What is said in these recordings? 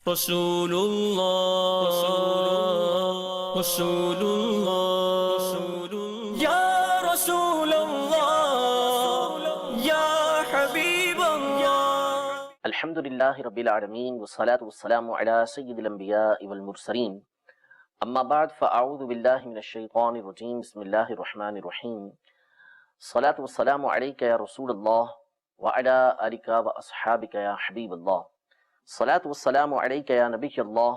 رسول اللہ رسول اللہ یا رسول اللہ یا حبیب اللہ۔ الحمدللہ رب العالمین والصلاة والسلام علی سید الانبیاء والمرسلین، اما بعد فاعوذ باللہ من الشیطان الرجیم، بسم اللہ الرحمن الرحیم۔ الصلاة والسلام علیک یا رسول اللہ وعلی آلک واصحابک یا حبیب اللہ، الصلاة والسلام علیک یا نبی اللہ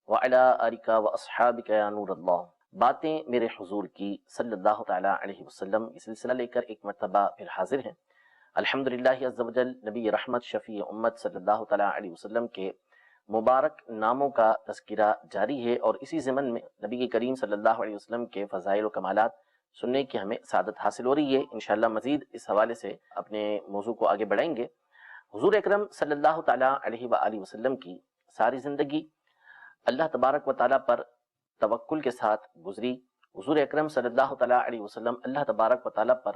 وعلی آلک واصحابک یا نور اللہ۔ باتیں میرے حضور کی صلی اللہ تعالی علیہ وسلم، یہ سلسلہ لے کر ایک مرتبہ پھر حاضر ہیں۔ الحمدللہ عز و جل نبی رحمت شفیع امت صلی اللہ تعالیٰ علیہ وسلم کے مبارک ناموں کا تذکرہ جاری ہے، اور اسی ضمن میں نبی کریم صلی اللہ علیہ وسلم کے فضائل و کمالات سننے کی ہمیں سعادت حاصل ہو رہی ہے۔ انشاءاللہ مزید اس حوالے سے اپنے موضوع کو آگے بڑھائیں گے۔ حضور اکرم صلی اللہ تعالیٰ علیہ وآلہ وسلم کی ساری زندگی اللہ تبارک و تعالیٰ پر توکل کے ساتھ گزری۔ حضور اکرم صلی اللہ تعالیٰ علیہ وسلم اللہ تبارک و تعالیٰ پر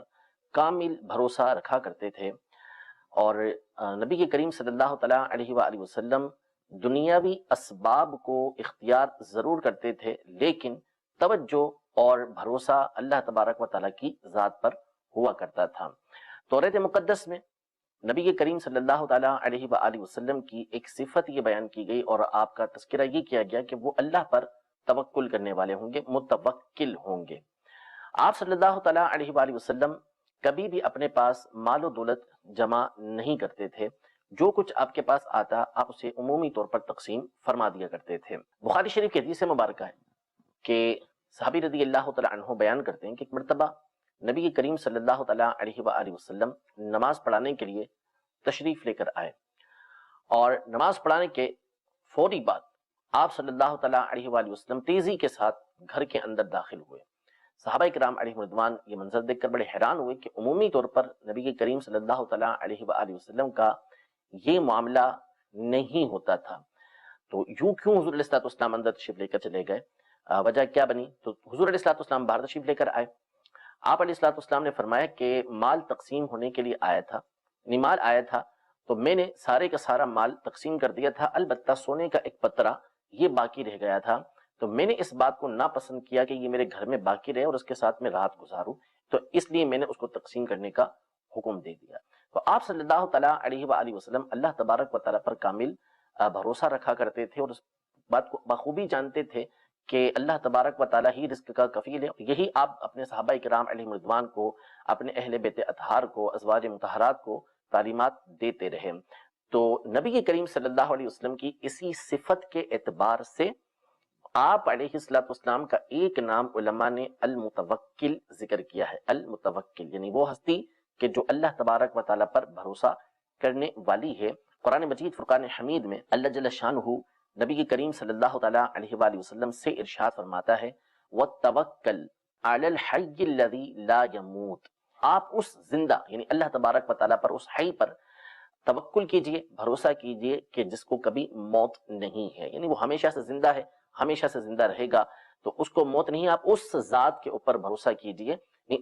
کامل بھروسہ رکھا کرتے تھے، اور نبی کریم صلی اللہ تعالیٰ علیہ وآلہ وسلم دنیاوی اسباب کو اختیار ضرور کرتے تھے، لیکن توجہ اور بھروسہ اللہ تبارک و تعالیٰ کی ذات پر ہوا کرتا تھا۔ تورات مقدس میں نبی کریم صلی اللہ تعالیٰ علیہ وآلہ وسلم کی ایک صفت یہ بیان کی گئی، اور آپ کا تذکرہ یہ کیا گیا کہ وہ اللہ پر توکل کرنے والے ہوں گے، متوکل ہوں گے۔ آپ صلی اللہ تعالیٰ علیہ وآلہ وسلم کبھی بھی اپنے پاس مال و دولت جمع نہیں کرتے تھے، جو کچھ آپ کے پاس آتا آپ اسے عمومی طور پر تقسیم فرما دیا کرتے تھے۔ بخاری شریف کی حدیث مبارکہ ہے کہ صحابی رضی اللہ تعالیٰ عنہ بیان کرتے ہیں کہ ایک مرتبہ نبی کریم صلی اللہ تعالیٰ علیہ وآلہ وسلم نماز پڑھانے کے لیے تشریف لے کر آئے، اور نماز پڑھانے کے فوری بعد آپ صلی اللہ تعالیٰ علیہ وآلہ وسلم تیزی کے ساتھ گھر کے اندر داخل ہوئے۔ صحابہ کرام علیہ رضوان یہ منظر دیکھ کر بڑے حیران ہوئے کہ عمومی طور پر نبی کریم صلی اللہ تعالیٰ علیہ وآلہ وسلم کا یہ معاملہ نہیں ہوتا تھا، تو یوں کیوں حضور علیہ السلام اندر تشریف لے کر چلے گئے؟ وجہ کیا بنی؟ تو حضور علیہ السلام باہر تشریف لے کر آئے۔ آپ علیہ السلام نے فرمایا کہ مال تقسیم ہونے کے لیے آیا تھا، مال آیا تھا تو میں نے سارے کا سارا مال تقسیم کر دیا تھا، البتہ سونے کا ایک پترہ یہ باقی رہ گیا تھا، تو میں نے اس بات کو ناپسند کیا کہ یہ میرے گھر میں باقی رہے اور اس کے ساتھ میں رات گزاروں، تو اس لیے میں نے اس کو تقسیم کرنے کا حکم دے دیا۔ تو آپ صلی اللہ تعالیٰ علیہ وآلہ وسلم اللہ تبارک و تعالیٰ پر کامل بھروسہ رکھا کرتے تھے، اور اس بات کو بخوبی جانتے تھے کہ اللہ تبارک و تعالیٰ ہی رزق کا کفیل ہے۔ یہی آپ اپنے صحابہ کرام علیہ رضوان کو، اپنے اہل بیت اطہار کو، ازواج مطہرات کو تعلیمات دیتے رہے۔ تو نبی کریم صلی اللہ علیہ وسلم کی اسی صفت کے اعتبار سے آپ علیہ السلام کا ایک نام علماء نے المتوکل ذکر کیا ہے۔ المتوکل یعنی وہ ہستی کہ جو اللہ تبارک و تعالیٰ پر بھروسہ کرنے والی ہے۔ قرآن مجید فرقان حمید میں اللہ جل شانہ نبی کریم صلی اللہ تعالیٰ علیہ وآلہ وسلم سے ارشاد فرماتا ہے وَتَوَكَّلْ عَلَى الْحَيِّ الَّذِي لَا يَمُوتُ، آپ اس زندہ یعنی اللہ تبارک و تعالیٰ پر، اس حی پر توکل کیجئے، بھروسہ کیجئے کہ جس کو کبھی موت نہیں ہے، یعنی وہ ہمیشہ سے زندہ ہے، ہمیشہ سے زندہ رہے گا، تو اس کو موت نہیں، آپ اس ذات کے اوپر بھروسہ کیجئے۔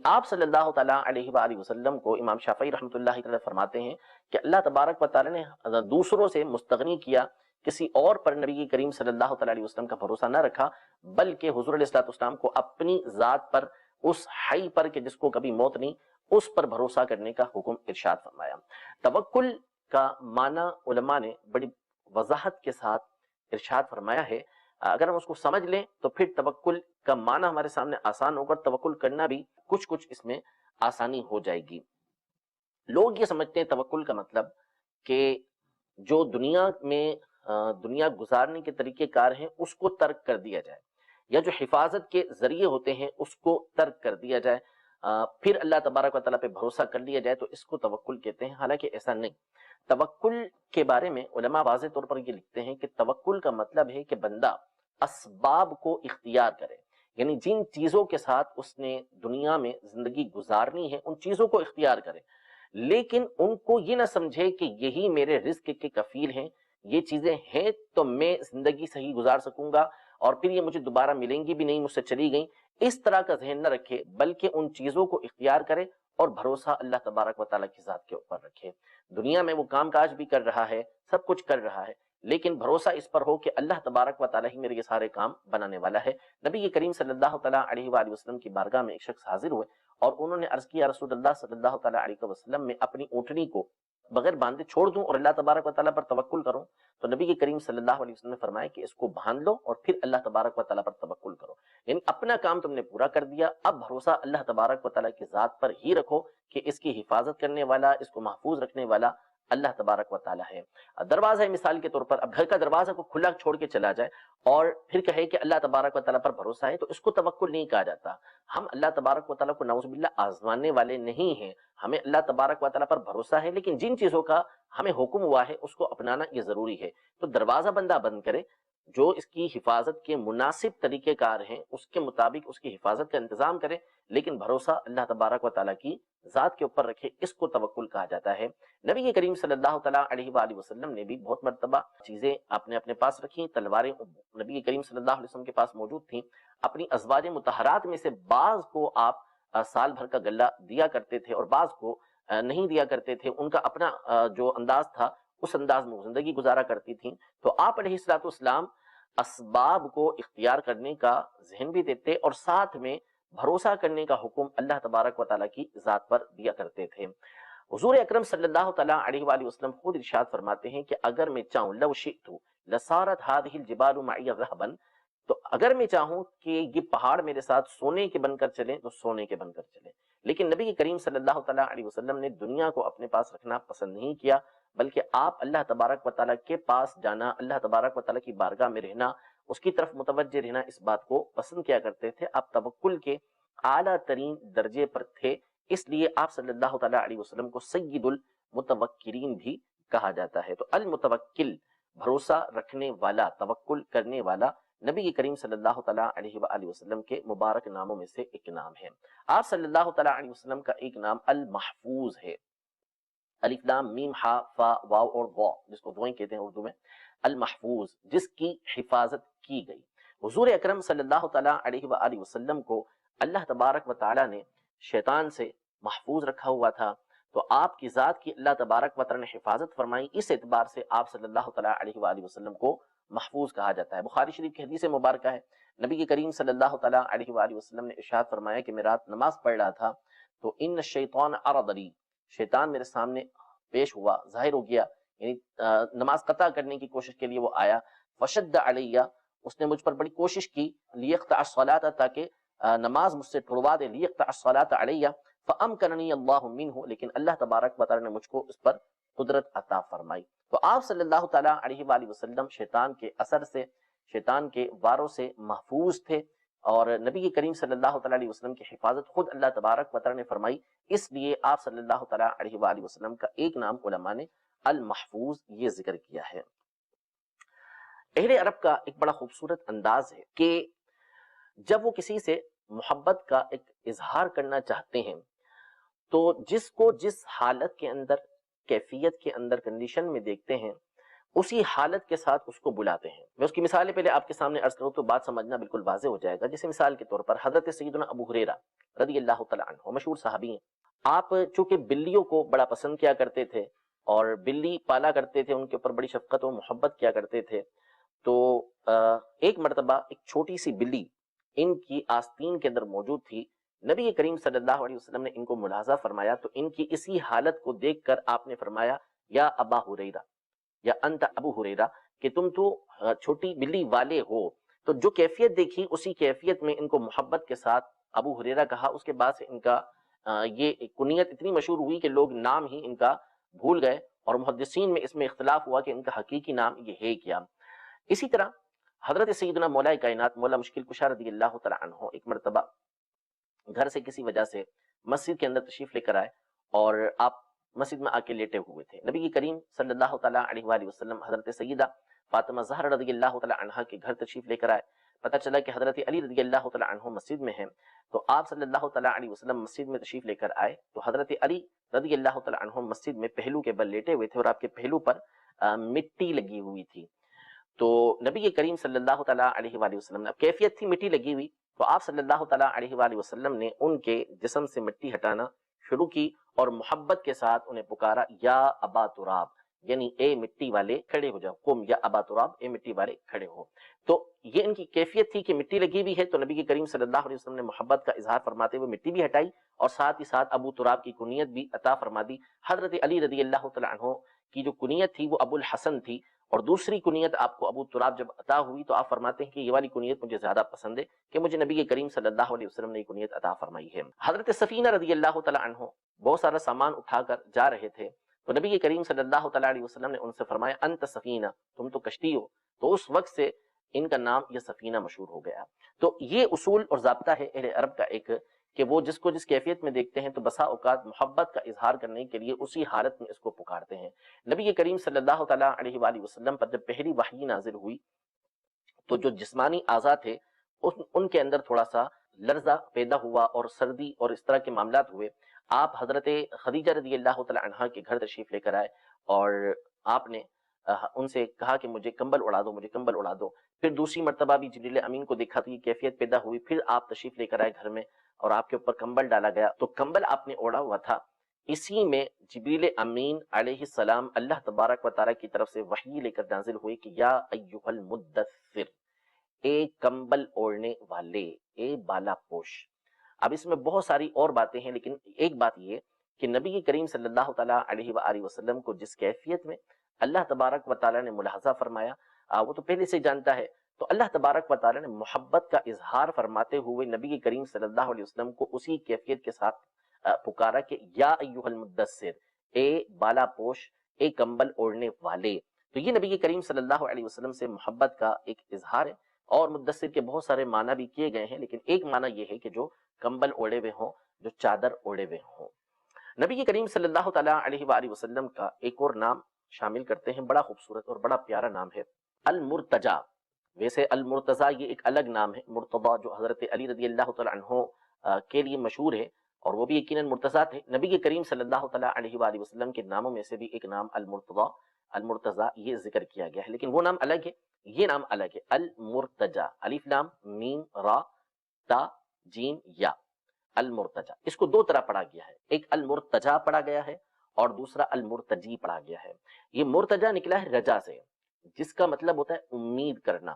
آپ صلی اللہ تعالیٰ علیہ وآلہ وسلم کو امام شافعی رحمۃ اللہ تعالیٰ فرماتے ہیں کہ اللہ تبارک و تعالیٰ نے دوسروں سے مستغنی کیا، کسی اور پر نبی کریم صلی اللہ تعالیٰ علیہ وسلم کا بھروسہ نہ رکھا، بلکہ حضور علیہ السلام کو اپنی ذات پر، اس حی پر کہ جس کو کبھی موت نہیں، اس پر بھروسہ کرنے کا حکم ارشاد فرمایا۔ توکل کا معنی علماء نے بڑی وضاحت کے ساتھ ارشاد فرمایا ہے، اگر ہم اس کو سمجھ لیں تو پھر توکل کا معنی ہمارے سامنے آسان ہوگا، توکل کرنا بھی کچھ اس میں آسانی ہو جائے گی۔ لوگ یہ سمجھتے ہیں توکل کا مطلب کہ جو دنیا میں دنیا گزارنے کے طریقہ کار ہیں اس کو ترک کر دیا جائے، یا جو حفاظت کے ذریعے ہوتے ہیں اس کو ترک کر دیا جائے، پھر اللہ تبارک و تعالیٰ پہ بھروسہ کر لیا جائے، تو اس کو توکل کہتے ہیں۔ حالانکہ ایسا نہیں۔ توکل کے بارے میں علماء واضح طور پر یہ لکھتے ہیں کہ توکل کا مطلب ہے کہ بندہ اسباب کو اختیار کرے، یعنی جن چیزوں کے ساتھ اس نے دنیا میں زندگی گزارنی ہے ان چیزوں کو اختیار کرے، لیکن ان کو یہ نہ سمجھے کہ یہی میرے رزق کے کفیل ہیں، یہ چیزیں ہیں تو میں زندگی صحیح گزار سکوں گا، اور پھر یہ مجھے دوبارہ ملیں گی بھی نہیں، مجھ سے چلی گئیں، اس طرح کا ذہن نہ رکھے، بلکہ ان چیزوں کو اختیار کرے اور بھروسہ اللہ تبارک و تعالیٰ کی ذات کے اوپر رکھے۔ دنیا میں وہ کام کاج بھی کر رہا ہے، سب کچھ کر رہا ہے، لیکن بھروسہ اس پر ہو کہ اللہ تبارک و تعالیٰ ہی میرے یہ سارے کام بنانے والا ہے۔ نبی کریم صلی اللہ تعالیٰ علیہ وآلہ وسلم کی بارگاہ میں ایک شخص حاضر ہوئے اور انہوں نے عرض کیا رسول اللہ صلی اللہ تعالیٰ علیہ وسلم میں اپنی اونٹنی کو بغیر باندھے چھوڑ دوں اور اللہ تبارک و تعالیٰ پر توکل کروں؟ تو نبی کریم صلی اللہ علیہ وسلم نے فرمایا کہ اس کو باندھ لو اور پھر اللہ تبارک و تعالیٰ پر توکل کرو، یعنی اپنا کام تم نے پورا کر دیا، اب بھروسہ اللہ تبارک و تعالیٰ کی ذات پر ہی رکھو کہ اس کی حفاظت کرنے والا، اس کو محفوظ رکھنے والا اللہ تبارک و تعالیٰ ہے۔ دروازہ مثال کے طور پر اب گھر کا دروازہ کو کھلا چھوڑ کے چلا جائے اور پھر کہے کہ اللہ تبارک و تعالیٰ پر بھروسہ ہے، تو اس کو توکل نہیں کہا جاتا۔ ہم اللہ تبارک و تعالیٰ کو نعوذ باللہ آزمانے والے نہیں ہیں، ہمیں اللہ تبارک و تعالیٰ پر بھروسہ ہے، لیکن جن چیزوں کا ہمیں حکم ہوا ہے اس کو اپنانا یہ ضروری ہے۔ تو دروازہ بندہ بند کرے، جو اس کی حفاظت کے مناسب طریقہ کار ہیں اس کے مطابق اس کی حفاظت کا انتظام کرے، لیکن بھروسہ اللہ تبارک و تعالیٰ کی ذات کے اوپر رکھے، اس کو توکل کہا جاتا ہے۔ نبی کریم صلی اللہ تعالیٰ علیہ وآلہ وسلم نے بھی بہت مرتبہ چیزیں آپ نے اپنے پاس رکھی، تلواریں نبی کریم صلی اللہ علیہ وسلم کے پاس موجود تھیں۔ اپنی ازواج مطہرات میں سے بعض کو آپ سال بھر کا غلہ دیا کرتے تھے اور بعض کو نہیں دیا کرتے تھے، ان کا اپنا جو انداز تھا اس انداز میں زندگی گزارا کرتی تھیں۔ تو آپ علیہ الصلوۃ والسلام اسباب کو اختیار کرنے کا ذہن بھی دیتے اور ساتھ میں بھروسہ کرنے کا حکم اللہ تبارک و تعالیٰ کی ذات پر دیا کرتے تھے۔ حضور اکرم صلی اللہ تعالیٰ علیہ وآلہ وسلم خود ارشاد فرماتے ہیں کہ اگر میں چاہوں لو شئت لصارت هذه الجبال معي ذهبا، تو اگر میں چاہوں کہ یہ پہاڑ میرے ساتھ سونے کے بن کر چلیں تو سونے کے بن کر چلیں، لیکن نبی کریم صلی اللہ تعالیٰ علیہ وسلم نے دنیا کو اپنے پاس رکھنا پسند نہیں کیا، بلکہ آپ اللہ تبارک و تعالیٰ کے پاس جانا، اللہ تبارک و تعالیٰ کی بارگاہ میں رہنا، اس کی طرف متوجہ رہنا، اس بات کو پسند کیا کرتے تھے۔ آپ توکل کے اعلیٰ ترین درجے پر تھے، اس لیے آپ صلی اللہ تعالیٰ علیہ وسلم کو سید المتوکلین بھی کہا جاتا ہے۔ تو المتوکل بھروسہ رکھنے والا، توکل کرنے والا، نبی کریم صلی اللہ تعالیٰ علیہ وآلہ وسلم کے مبارک ناموں میں سے ایک نام ہے۔ آپ صلی اللہ تعالیٰ علیہ وسلم کا ایک نام المحفوظ ہے، الف لام میم ہا فا واو اور وا، جس کو دعائیں کہتے ہیں اردو میں، المحفوظ، جس کی حفاظت کی گئی۔ حضور اکرم صلی اللہ تعالیٰ علیہ وآلہ وسلم کو اللہ تبارک و تعالیٰ نے شیطان سے محفوظ رکھا ہوا تھا، تو آپ کی ذات کی اللہ تبارک و تعالیٰ نے حفاظت فرمائی، اس اعتبار سے آپ صلی اللہ تعالیٰ علیہ وآلہ وسلم کو محفوظ کہا جاتا ہے۔ بخاری شریف کی حدیث مبارکہ ہے، نبی کریم صلی اللہ تعالیٰ علیہ وآلہ وسلم نے ارشاد فرمایا کہ میں رات نماز پڑھ رہا تھا تو ان الشیطان عرض لی، شیطان میرے سامنے پیش ہوا، ظاہر ہو گیا، یعنی نماز قطع کرنے کی کوشش کے لیے وہ آیا، فشد علیہ، اس نے مجھ پر بڑی کوشش کی، لیقطع الصلاۃ، تاکہ نماز مجھ سے چھڑوا دے، لیقطع الصلاۃ علیہ، فامکننی اللہ منہ، لیکن اللہ تبارک و تعالیٰ نے مجھ کو اس پر قدرت عطا فرمائی۔ تو آپ صلی اللہ تعالیٰ علیہ وآلہ وسلم شیطان کے اثر سے، شیطان کے واروں سے محفوظ تھے، اور نبی کریم صلی اللہ تعالیٰ علیہ وسلم کی حفاظت خود اللہ تبارک و تعالیٰ نے فرمائی، اس لیے آپ صلی اللہ تعالیٰ علیہ وآلہ وسلم کا ایک نام علماء نے المحفوظ یہ ذکر کیا ہے۔ اہل عرب کا ایک بڑا خوبصورت انداز ہے کہ جب وہ کسی سے محبت کا ایک اظہار کرنا چاہتے ہیں تو جس کو جس حالت کے اندر، کیفیت کے اندر، کنڈیشن میں دیکھتے ہیں، اسی حالت کے ساتھ اس کو بلاتے ہیں۔ میں اس کی مثالیں پہلے آپ کے سامنے عرض کروں تو بات سمجھنا بالکل واضح ہو جائے گا۔ جیسے مثال کے طور پر حضرت سیدنا ابو ہریرہ رضی اللہ تعالیٰ عنہ، مشہور صحابی ہیں، آپ چونکہ بلیوں کو بڑا پسند کیا کرتے تھے اور بلی پالا کرتے تھے، ان کے اوپر بڑی شفقت و محبت کیا کرتے تھے، تو ایک مرتبہ ایک چھوٹی سی بلی ان کی آستین کے اندر موجود تھی۔ نبی کریم صلی اللہ علیہ وسلم نے ان کو ملاحظہ فرمایا تو ان کی اسی حالت کو دیکھ کر آپ نے فرمایا یا ابا ہریرہ یا انت ابو ہریرہ، کہ تم تو چھوٹی بلی والے ہو۔ تو جو کیفیت دیکھی اسی کیفیت میں ان کو محبت کے ساتھ ابو ہریرہ کہا۔ اس کے بعد سے ان کا یہ کنیت اتنی مشہور ہوئی کہ لوگ نام ہی ان کا بھول گئے، اور محدثین میں اس میں اختلاف ہوا کہ ان کا حقیقی نام یہ ہے کیا۔ اسی طرح حضرت سیدنا مولا کائنات مولا مشکل کشا رضی اللہ تعالیٰ عنہ ایک مرتبہ گھر سے کسی وجہ سے مسجد کے اندر تشریف لے کر آئے اور آپ مسجد میں آ کے لیٹے ہوئے تھے۔ نبی کریم صلی اللہ تعالیٰ علیہ وآلہ وسلم حضرت سیدہ فاطمہ زہرا رضی اللہ تعالیٰ عنہ کے گھر تشریف لے کر آئے۔ پتہ چلا کہ حضرت علی رضی اللہ تعالیٰ عنہ مسجد میں ہیں، تو آپ صلی اللہ تعالیٰ علیہ وسلم مسجد میں تشریف لے کر آئے تو حضرت علی رضی اللہ تعالیٰ عنہ مسجد میں پہلو کے بل لیٹے ہوئے تھے اور آپ کے پہلو پر مٹی لگی ہوئی تھی۔ تو نبی کریم صلی اللہ تعالیٰ علیہ وآلہ وسلم نے، کیفیت تھی مٹی لگی ہوئی، تو آپ صلی اللہ تعالیٰ علیہ وآلہ وسلم نے ان کے جسم سے مٹی ہٹانا شروع کی اور محبت کے ساتھ انہیں پکارا یا ابا تراب، یعنی اے مٹی والے کھڑے ہو جاؤ، قم یا ابا تراب، اے مٹی والے کھڑے ہو۔ تو یہ ان کی کیفیت تھی کہ مٹی لگی بھی ہے تو نبی کریم صلی اللہ علیہ وسلم نے محبت کا اظہار فرماتے ہوئے مٹی بھی ہٹائی اور ساتھ ہی ساتھ ابو تراب کی کنیت بھی عطا فرما دی۔ حضرت علی رضی اللہ تعالیٰ عنہ کی جو کنیت تھی وہ ابو الحسن تھی، اور دوسری کنیت آپ کو ابو تراب جب عطا ہوئی تو آپ فرماتے ہیں کہ یہ والی کنیت مجھے زیادہ پسند ہے کہ مجھے نبی کریم صلی اللہ علیہ وسلم نے یہ کنیت عطا فرمائی ہے۔ حضرت سفینہ رضی اللہ تعالیٰ عنہ بہت سارا سامان اٹھا کر جا رہے تھے تو نبی کریم صلی اللہ تعالیٰ علیہ وسلم نے ان سے فرمایا انت سفینہ، تم تو کشتی ہو، تو اس وقت سے ان کا نام یہ سفینہ مشہور ہو گیا۔ تو یہ اصول اور ضابطہ ہے اہل عرب کا ایک کہ وہ جس کو جس کیفیت میں دیکھتے ہیں تو بسا اوقات محبت کا اظہار کرنے کے لیے اسی حالت میں اس کو پکارتے ہیں۔ نبی کریم صلی اللہ تعالیٰ علیہ وآلہ وسلم پر جب پہلی وحی نازل ہوئی تو جو جسمانی اعضاء تھے ان کے اندر تھوڑا سا لرزہ پیدا ہوا اور سردی اور اس طرح کے معاملات ہوئے۔ آپ حضرت خدیجہ رضی اللہ تعالیٰ عنہا کے گھر تشریف لے کر آئے اور آپ نے ان سے کہا کہ مجھے کمبل اڑا دو، مجھے کمبل اڑا دو۔ پھر دوسری مرتبہ بھی جبریل امین کو دیکھا تو یہ کیفیت پیدا ہوئی، پھر آپ تشریف لے کر آئے گھر میں اور آپ کے اوپر کمبل ڈالا گیا تو کمبل آپ نے اوڑا ہوا تھا، اسی میں جبریل امین علیہ السلام اللہ تبارک و تعالیٰ کی طرف سے وحی لے کر نازل ہوئی کہ یا ایھا المدثر، اے کمبل اوڑھنے والے، اے بالا پوش۔ اب اس میں بہت ساری اور باتیں ہیں لیکن ایک بات یہ کہ نبی کریم صلی اللہ تعالیٰ علیہ وآلہ وسلم کو جس کیفیت میں اللہ تبارک و تعالیٰ نے ملاحظہ فرمایا وہ تو پہلے سے جانتا ہے، تو اللہ تبارک و تعالیٰ نے محبت کا اظہار فرماتے ہوئے نبی کریم صلی اللہ علیہ وسلم کو اسی کیفیت کے ساتھ پکارا کہ یا ایھا المدثر، اے بالا پوش، اے کمبل اوڑھنے والے۔ تو یہ نبی کریم صلی اللہ علیہ وسلم سے محبت کا ایک اظہار ہے، اور مدثر کے بہت سارے معنی بھی کیے گئے ہیں لیکن ایک معنی یہ ہے کہ جو کمبل اوڑھے ہوئے ہوں، جو چادر اوڑھے ہوئے ہوں۔ نبی کریم صلی اللہ تعالیٰ علیہ وآلہ وسلم کا ایک اور نام شامل کرتے ہیں، بڑا خوبصورت اور بڑا پیارا نام ہے المرتجی۔ ویسے المرتضی یہ ایک الگ نام ہے، مرتضی جو حضرت علی رضی اللہ تعالیٰ عنہ کے لیے مشہور ہے اور وہ بھی یقیناً مرتضی تھے۔ نبی کریم صلی اللہ تعالیٰ علیہ وآلہ وسلم کے ناموں میں سے بھی ایک نام المرتضی، المرتضی یہ ذکر کیا گیا ہے لیکن وہ نام الگ ہے، یہ نام الگ ہے المرتجی، الف لام میم را تا جیم یا، المرتجی۔ اس کو دو طرح پڑھا گیا ہے، ایک المرتجی پڑھا گیا ہے اور دوسرا المرتجی پڑھا گیا ہے۔ یہ مرتجی نکلا ہے رجا سے، جس کا مطلب ہوتا ہے امید کرنا۔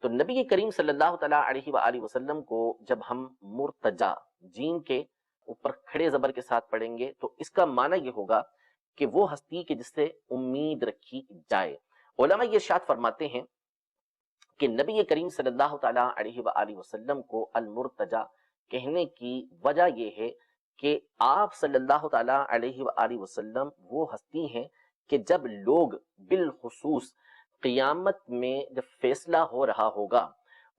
تو نبی کریم صلی اللہ تعالیٰ علیہ وآلہ وسلم کو جب ہم مرتجی جیم کے اوپر کھڑے زبر کے ساتھ پڑھیں گے تو اس کا معنی یہ ہوگا کہ وہ ہستی کہ جس سے امید رکھی جائے۔ علماء یہ ارشاد فرماتے ہیں کہ نبی کریم صلی اللہ تعالیٰ علیہ وآلہ وسلم کو المرتجی کہنے کی وجہ یہ ہے کہ آپ صلی اللہ تعالیٰ علیہ وآلہ وسلم وہ ہستی ہیں کہ جب لوگ بالخصوص قیامت میں جب فیصلہ ہو رہا ہوگا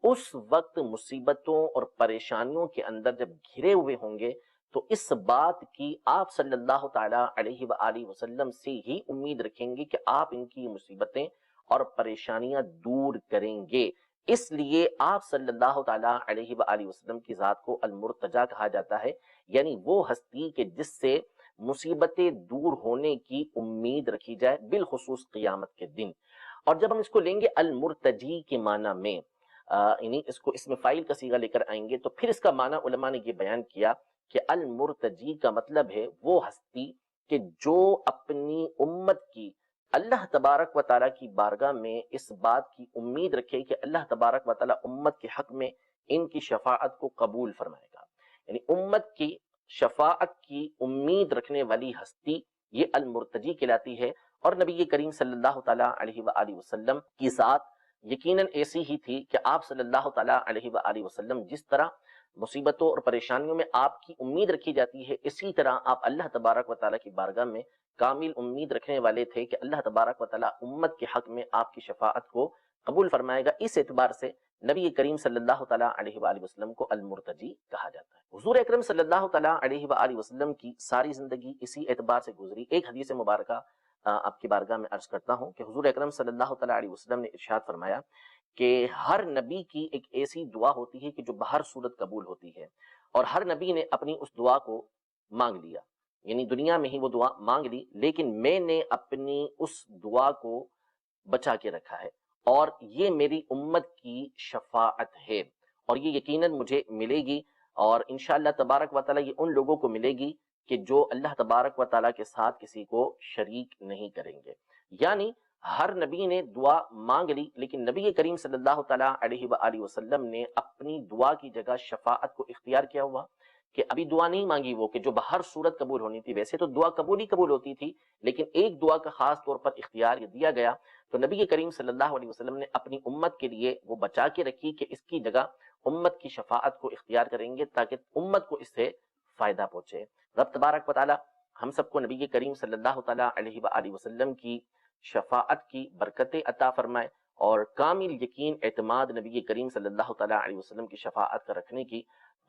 اس وقت مصیبتوں اور پریشانیوں کے اندر جب گھرے ہوئے ہوں گے تو اس بات کی آپ صلی اللہ تعالیٰ علیہ وآلہ وسلم سے ہی امید رکھیں گے کہ آپ ان کی مصیبتیں اور پریشانیاں دور کریں گے۔ اس لیے آپ صلی اللہ تعالیٰ علیہ وآلہ وسلم کی ذات کو المرتجی کہا جاتا ہے، یعنی وہ ہستی کہ جس سے مصیبتیں دور ہونے کی امید رکھی جائے بالخصوص قیامت کے دن۔ اور جب ہم اس کو لیں گے المرتجی کے معنی میں، یعنی اس کو اسم فاعل کا صیغہ لے کر آئیں گے تو پھر اس کا معنی علماء نے یہ بیان کیا کہ المرتجی کا مطلب ہے وہ ہستی کہ جو اپنی امت کی اللہ تبارک و تعالیٰ کی بارگاہ میں اس بات کی امید رکھے کہ اللہ تبارک و تعالیٰ امت کے حق میں ان کی شفاعت کو قبول فرمائے گا، یعنی امت کی شفاعت کی امید رکھنے والی ہستی یہ المرتجی کہلاتی ہے۔ اور نبی کریم صلی اللہ تعالیٰ علیہ وآلہ وسلم کی ذات یقیناً ایسی ہی تھی کہ آپ صلی اللہ تعالیٰ علیہ وآلہ وسلم جس طرح مصیبتوں اور پریشانیوں میں آپ کی امید رکھی جاتی ہے اسی طرح آپ اللہ تبارک و تعالیٰ کی بارگاہ میں کامل امید رکھنے والے تھے کہ اللہ تبارک و تعالیٰ امت کے حق میں آپ کی شفاعت کو قبول فرمائے گا۔ اس اعتبار سے نبی کریم صلی اللہ تعالیٰ علیہ وآلہ وسلم کو المرتجی کہا جاتا ہے۔ حضور اکرم صلی اللہ تعالیٰ علیہ وآلہ وسلم کی ساری زندگی اسی اعتبار سے گزری۔ ایک حدیث مبارکہ آپ کی بارگاہ میں عرض کرتا ہوں کہ حضور اکرم صلی اللہ تعالیٰ علیہ وسلم نے ارشاد فرمایا کہ ہر نبی کی ایک ایسی دعا ہوتی ہے کہ جو بہر صورت قبول ہوتی ہے، اور ہر نبی نے اپنی اس دعا کو مانگ لیا، یعنی دنیا میں ہی وہ دعا مانگ لی، لیکن میں نے اپنی اس دعا کو بچا کے رکھا ہے اور یہ میری امت کی شفاعت ہے اور یہ یقیناً مجھے ملے گی، اور انشاءاللہ تبارک و تعالیٰ یہ ان لوگوں کو ملے گی کہ جو اللہ تبارک و تعالیٰ کے ساتھ کسی کو شریک نہیں کریں گے۔ یعنی ہر نبی نے دعا مانگ لی، لیکن نبی کریم صلی اللہ تعالیٰ علیہ وآلہ وسلم نے اپنی دعا کی جگہ شفاعت کو اختیار کیا ہوا کہ ابھی دعا نہیں مانگی وہ کہ جو بہر صورت قبول ہونی تھی، ویسے تو دعا قبول ہی قبول ہوتی تھی، لیکن ایک دعا کا خاص طور پر اختیار یہ دیا گیا، تو نبی کریم صلی اللہ علیہ وسلم نے اپنی امت کے لیے وہ بچا کے رکھی کہ اس کی جگہ امت کی شفاعت کو اختیار کریں گے تاکہ امت کو اس سے فائدہ پہنچے۔ رب تبارک و تعالی ہم سب کو نبی کریم صلی اللہ تعالیٰ علیہ وآلہ وسلم کی شفاعت کی برکتیں عطا فرمائے اور کامل یقین اعتماد نبی کریم صلی اللہ تعالیٰ علیہ وسلم کی شفاعت کا رکھنے کی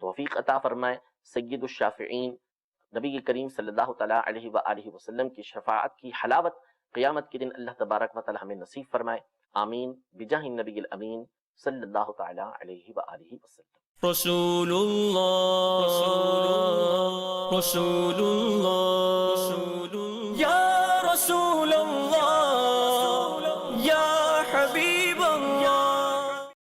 توفیق عطا فرمائے۔ سید الشافعین نبی کریم صلی اللہ تعالیٰ علیہ وآلہ وسلم کی شفاعت کی حلاوت قیامت کے دن اللہ تبارک و تعالی ہمیں نصیب فرمائے، آمین بجاہ النبی الامین صلی اللہ تعالیٰ علیہ وآلہ وسلم۔ رسول اللہ رسول اللہ رسول اللہ